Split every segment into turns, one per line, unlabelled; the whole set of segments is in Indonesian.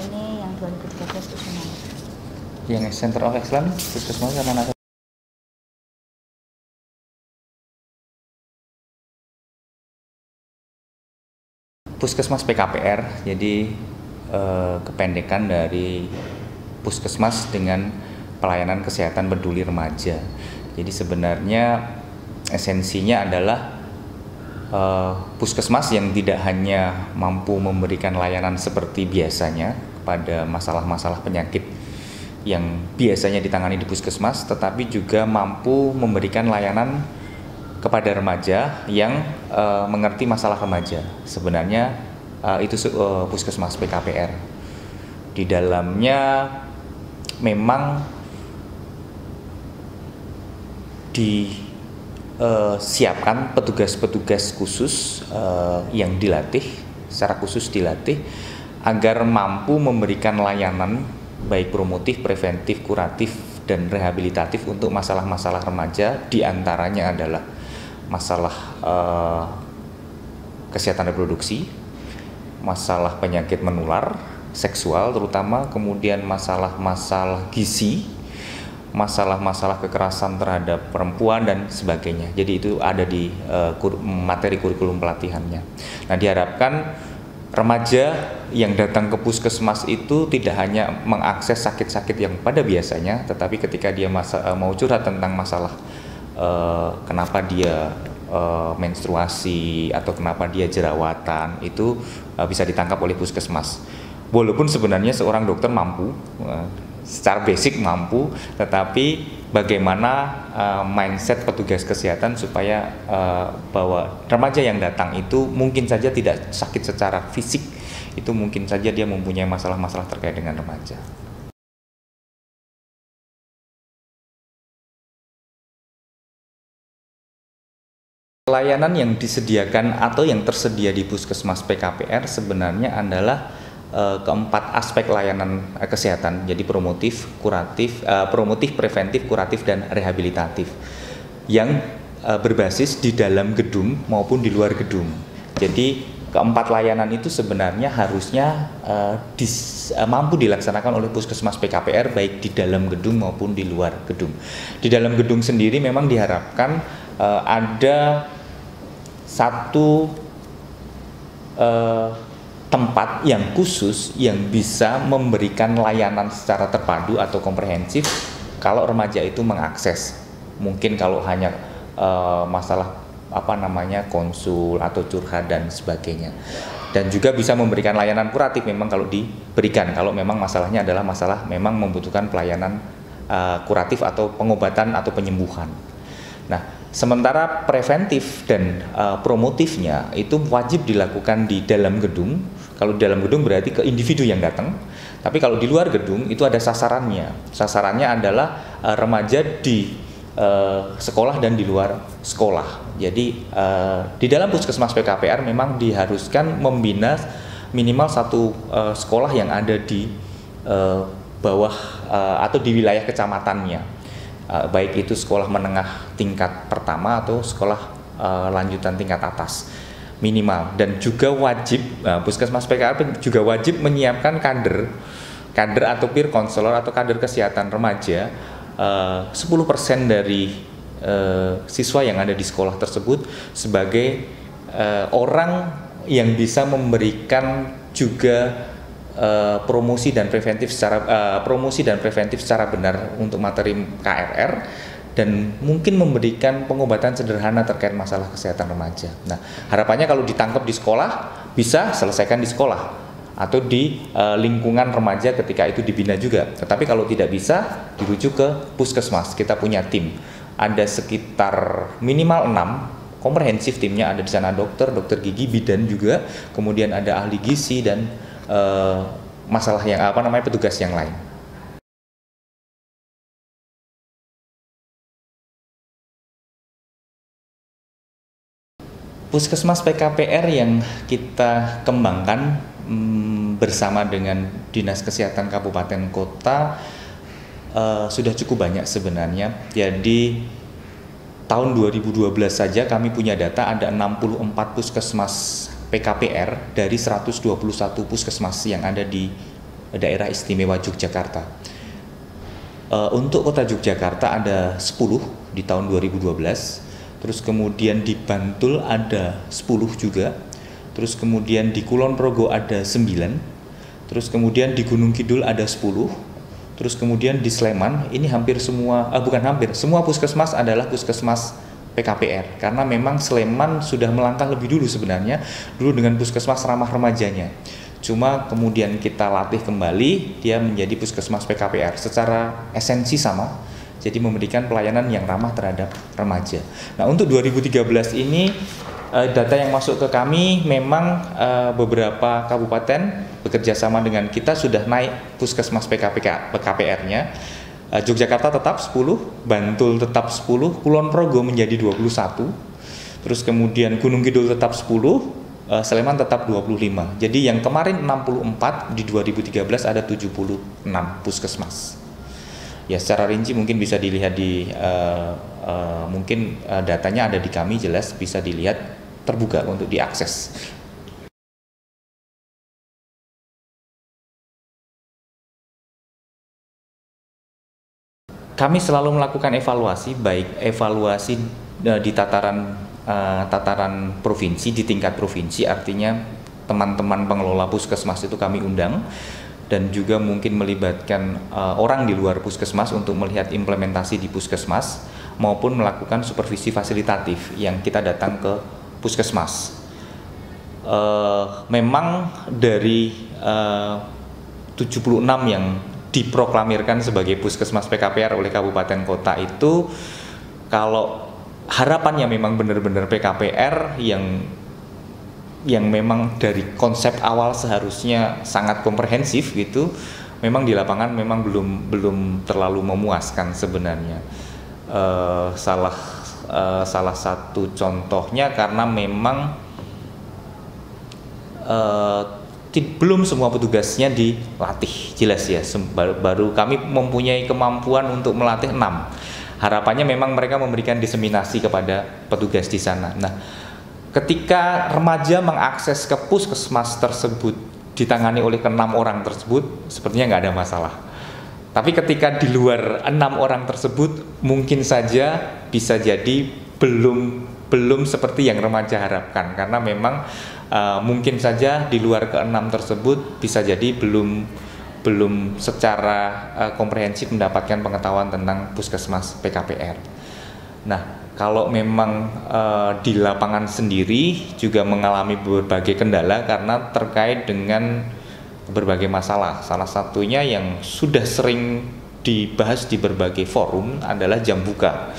ini yang 2013 usulan.
Yang Center of Excellence puskesmas sama mana? Puskesmas PKPR, jadi kependekan dari puskesmas dengan pelayanan kesehatan peduli remaja. Jadi sebenarnya esensinya adalah puskesmas yang tidak hanya mampu memberikan layanan seperti biasanya pada masalah-masalah penyakit yang biasanya ditangani di puskesmas, tetapi juga mampu memberikan layanan kepada remaja yang mengerti masalah remaja. Sebenarnya itu puskesmas PKPR. Di dalamnya memang disiapkan petugas-petugas khusus yang dilatih, secara khusus dilatih agar mampu memberikan layanan baik promotif, preventif, kuratif, dan rehabilitatif untuk masalah-masalah remaja. Di antaranya adalah masalah kesehatan reproduksi, masalah penyakit menular, seksual terutama, kemudian masalah-masalah gizi, masalah-masalah kekerasan terhadap perempuan dan sebagainya. Jadi itu ada di materi kurikulum pelatihannya. Nah, diharapkan remaja yang datang ke puskesmas itu tidak hanya mengakses sakit-sakit yang pada biasanya, tetapi ketika dia mau curhat tentang masalah kenapa dia menstruasi atau kenapa dia jerawatan, itu bisa ditangkap oleh puskesmas. Walaupun sebenarnya seorang dokter mampu, secara basic mampu, tetapi bagaimana mindset petugas kesehatan supaya bahwa remaja yang datang itu mungkin saja tidak sakit secara fisik, itu mungkin saja dia mempunyai masalah-masalah terkait dengan remaja. Layanan yang disediakan atau yang tersedia di puskesmas PKPR sebenarnya adalah keempat aspek layanan kesehatan, jadi promotif, preventif, kuratif, dan rehabilitatif yang berbasis di dalam gedung maupun di luar gedung. Jadi keempat layanan itu sebenarnya harusnya mampu dilaksanakan oleh puskesmas PKPR baik di dalam gedung maupun di luar gedung. Di dalam gedung sendiri memang diharapkan ada satu tempat yang khusus yang bisa memberikan layanan secara terpadu atau komprehensif kalau remaja itu mengakses. Mungkin kalau hanya masalah konsul atau curhat dan sebagainya. Dan juga bisa memberikan layanan kuratif memang kalau diberikan, kalau memang masalahnya adalah masalah memang membutuhkan pelayanan kuratif atau pengobatan atau penyembuhan. Nah, sementara preventif dan promotifnya itu wajib dilakukan di dalam gedung. Kalau di dalam gedung berarti ke individu yang datang. Tapi kalau di luar gedung itu ada sasarannya. Sasarannya adalah remaja di sekolah dan di luar sekolah. Jadi di dalam puskesmas PKPR memang diharuskan membina minimal satu sekolah yang ada di bawah atau di wilayah kecamatannya. Baik itu sekolah menengah tingkat pertama atau sekolah lanjutan tingkat atas minimal. Dan juga wajib puskesmas PKPR juga wajib menyiapkan kader atau peer counselor atau kader kesehatan remaja 10% dari siswa yang ada di sekolah tersebut sebagai orang yang bisa memberikan juga promosi dan preventif secara benar untuk materi KRR, dan mungkin memberikan pengobatan sederhana terkait masalah kesehatan remaja. Nah, harapannya kalau ditangkap di sekolah bisa selesaikan di sekolah atau di lingkungan remaja ketika itu dibina juga. Tetapi kalau tidak bisa, dirujuk ke puskesmas. Kita punya tim, ada sekitar minimal 6 komprehensif timnya, ada di sana dokter gigi, bidan juga, kemudian ada ahli gizi dan masalah yang petugas yang lain. Puskesmas PKPR yang kita kembangkan bersama dengan Dinas Kesehatan Kabupaten Kota sudah cukup banyak sebenarnya. Jadi tahun 2012 saja kami punya data ada 64 puskesmas PKPR dari 121 puskesmas yang ada di daerah istimewa Yogyakarta. Untuk kota Yogyakarta ada 10 di tahun 2012, terus kemudian di Bantul ada 10 juga, terus kemudian di Kulon Progo ada 9, terus kemudian di Gunung Kidul ada 10, terus kemudian di Sleman ini hampir semua, semua puskesmas adalah puskesmas PKPR, karena memang Sleman sudah melangkah lebih dulu sebenarnya, dulu dengan puskesmas ramah remajanya. Cuma kemudian kita latih kembali, dia menjadi puskesmas PKPR secara esensi sama, jadi memberikan pelayanan yang ramah terhadap remaja. Nah, untuk 2013 ini data yang masuk ke kami memang beberapa kabupaten bekerja sama dengan kita sudah naik puskesmas PKPR-nya. Yogyakarta tetap 10, Bantul tetap 10, Kulon Progo menjadi 21, terus kemudian Gunung Kidul tetap 10, Sleman tetap 25. Jadi yang kemarin 64, di 2013 ada 76 puskesmas. Ya, secara rinci mungkin bisa dilihat di datanya ada di kami, jelas bisa dilihat, terbuka untuk diakses. Kami selalu melakukan evaluasi, baik evaluasi di tataran provinsi, di tingkat provinsi, artinya teman-teman pengelola puskesmas itu kami undang, dan juga mungkin melibatkan orang di luar puskesmas untuk melihat implementasi di puskesmas, maupun melakukan supervisi fasilitatif yang kita datang ke puskesmas. Memang dari 76 yang diproklamirkan sebagai puskesmas PKPR oleh kabupaten kota itu, kalau harapannya memang benar-benar PKPR yang memang dari konsep awal seharusnya sangat komprehensif gitu, memang di lapangan memang belum terlalu memuaskan sebenarnya. Salah satu contohnya karena memang belum semua petugasnya dilatih, jelas ya. Baru kami mempunyai kemampuan untuk melatih 6. Harapannya memang mereka memberikan diseminasi kepada petugas di sana. Nah, ketika remaja mengakses ke puskesmas tersebut ditangani oleh ke-6 orang tersebut, sepertinya nggak ada masalah. Tapi ketika di luar 6 orang tersebut, mungkin saja bisa jadi belum seperti yang remaja harapkan, karena memang mungkin saja di luar ke-6 tersebut bisa jadi belum secara komprehensif mendapatkan pengetahuan tentang puskesmas PKPR. Nah, kalau memang di lapangan sendiri juga mengalami berbagai kendala karena terkait dengan berbagai masalah. Salah satunya yang sudah sering dibahas di berbagai forum adalah jam buka.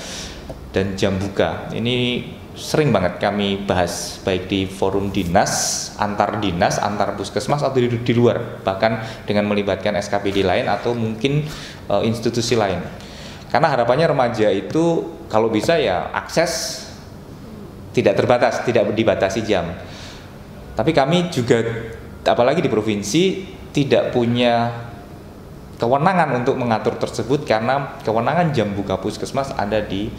Dan jam buka ini sering banget kami bahas, baik di forum dinas, antar puskesmas, atau di luar, bahkan dengan melibatkan SKPD lain atau mungkin institusi lain. Karena harapannya remaja itu kalau bisa ya akses tidak terbatas, tidak dibatasi jam. Tapi kami juga, apalagi di provinsi, tidak punya kewenangan untuk mengatur tersebut, karena kewenangan jam buka puskesmas ada di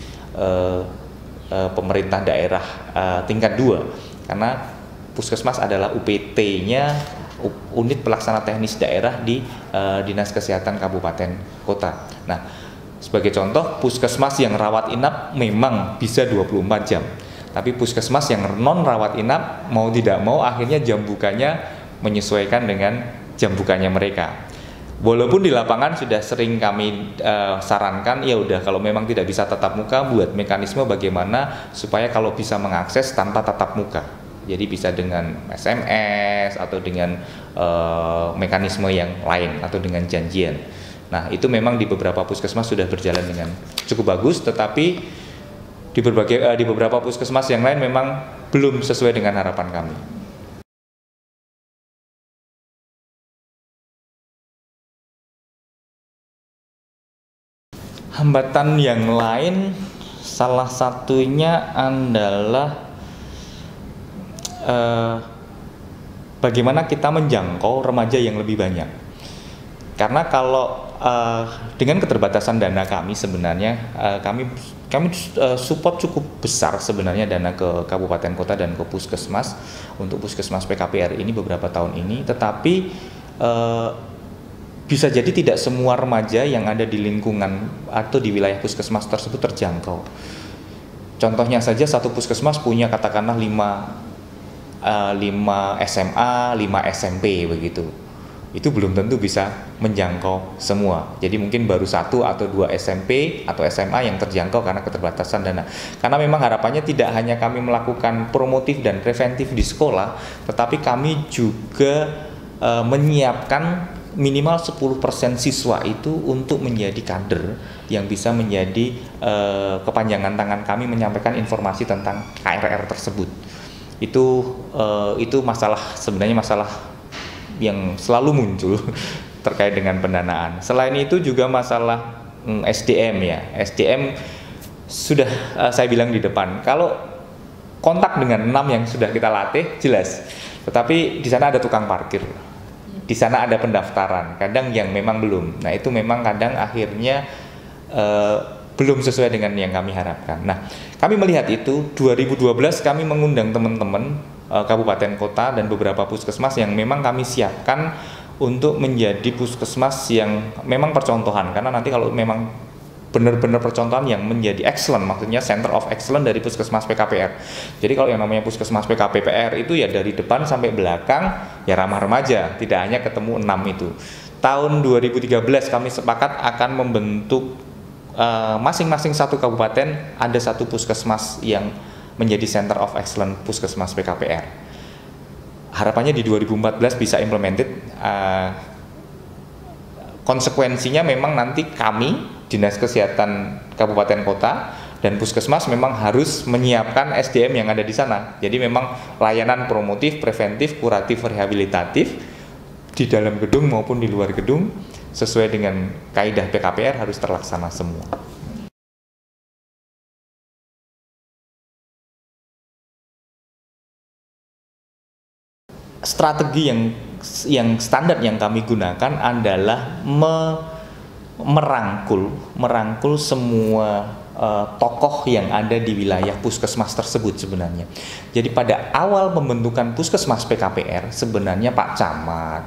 pemerintah daerah tingkat 2, karena puskesmas adalah UPT-nya, unit pelaksana teknis daerah di Dinas Kesehatan Kabupaten Kota. Nah, sebagai contoh, puskesmas yang rawat inap memang bisa 24 jam. Tapi puskesmas yang non rawat inap mau tidak mau akhirnya jam bukanya menyesuaikan dengan jam bukanya mereka. Walaupun di lapangan sudah sering kami sarankan, ya udah kalau memang tidak bisa tatap muka, buat mekanisme bagaimana supaya kalau bisa mengakses tanpa tatap muka. Jadi bisa dengan SMS atau dengan mekanisme yang lain atau dengan janjian. Nah, itu memang di beberapa puskesmas sudah berjalan dengan cukup bagus, tetapi di beberapa puskesmas yang lain memang belum sesuai dengan harapan kami. Hambatan yang lain salah satunya adalah bagaimana kita menjangkau remaja yang lebih banyak. Karena kalau dengan keterbatasan dana kami sebenarnya, kami support cukup besar sebenarnya dana ke kabupaten kota dan ke puskesmas untuk puskesmas PKPR ini beberapa tahun ini, tetapi bisa jadi tidak semua remaja yang ada di lingkungan atau di wilayah puskesmas tersebut terjangkau. Contohnya saja satu puskesmas punya katakanlah 5 SMA, 5 SMP begitu. Itu belum tentu bisa menjangkau semua. Jadi mungkin baru 1 atau 2 SMP atau SMA yang terjangkau karena keterbatasan dana. Karena memang harapannya tidak hanya kami melakukan promotif dan preventif di sekolah, tetapi kami juga menyiapkan minimal 10% siswa itu untuk menjadi kader yang bisa menjadi kepanjangan tangan kami menyampaikan informasi tentang KRR tersebut. Itu sebenarnya masalah yang selalu muncul terkait dengan pendanaan. Selain itu juga masalah SDM ya. SDM sudah saya bilang di depan. Kalau kontak dengan 6 yang sudah kita latih jelas. Tetapi di sana ada tukang parkir. Di sana ada pendaftaran, kadang yang memang belum. Nah itu memang kadang akhirnya belum sesuai dengan yang kami harapkan. Nah kami melihat itu 2012 kami mengundang teman-teman kabupaten kota dan beberapa puskesmas yang memang kami siapkan untuk menjadi puskesmas yang memang percontohan. Karena nanti kalau memang benar-benar percontohan yang menjadi excellent, maksudnya center of excellence dari puskesmas PKPR. Jadi kalau yang namanya puskesmas PKPR itu ya dari depan sampai belakang ya ramah remaja, tidak hanya ketemu 6 itu. Tahun 2013 kami sepakat akan membentuk masing-masing satu kabupaten ada satu puskesmas yang menjadi center of excellence puskesmas PKPR. Harapannya di 2014 bisa implemented. Konsekuensinya memang nanti kami Dinas Kesehatan Kabupaten Kota dan Puskesmas memang harus menyiapkan SDM yang ada di sana. Jadi memang layanan promotif, preventif, kuratif, rehabilitatif di dalam gedung maupun di luar gedung sesuai dengan kaidah PKPR harus terlaksana semua. Strategi yang standar yang kami gunakan adalah merangkul semua tokoh yang ada di wilayah puskesmas tersebut sebenarnya. Jadi pada awal pembentukan puskesmas PKPR sebenarnya Pak Camat,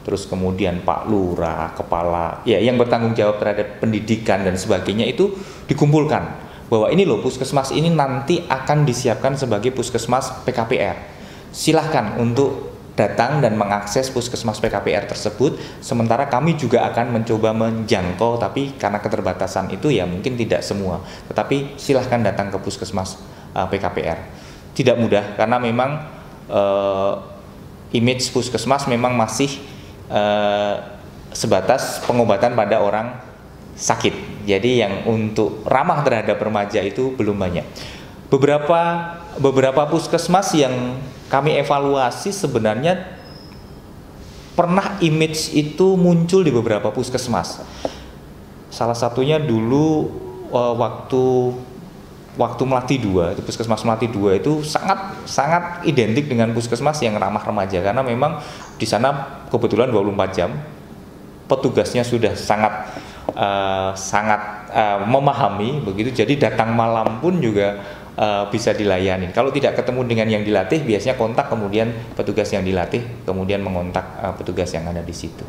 terus kemudian Pak Lurah, kepala ya yang bertanggung jawab terhadap pendidikan dan sebagainya itu dikumpulkan bahwa ini loh puskesmas ini nanti akan disiapkan sebagai puskesmas PKPR. Silahkan untuk datang dan mengakses puskesmas PKPR tersebut, sementara kami juga akan mencoba menjangkau, tapi karena keterbatasan itu ya mungkin tidak semua, tetapi silahkan datang ke puskesmas PKPR. Tidak mudah karena memang image puskesmas memang masih sebatas pengobatan pada orang sakit, jadi yang untuk ramah terhadap remaja itu belum banyak. Beberapa puskesmas yang kami evaluasi sebenarnya pernah image itu muncul di beberapa puskesmas. Salah satunya dulu waktu Melati 2, itu puskesmas Melati 2 itu sangat identik dengan puskesmas yang ramah remaja karena memang di sana kebetulan 24 jam petugasnya sudah sangat memahami begitu, jadi datang malam pun juga bisa dilayani. Kalau tidak ketemu dengan yang dilatih, biasanya kontak kemudian petugas yang dilatih kemudian mengontak petugas yang ada di situ.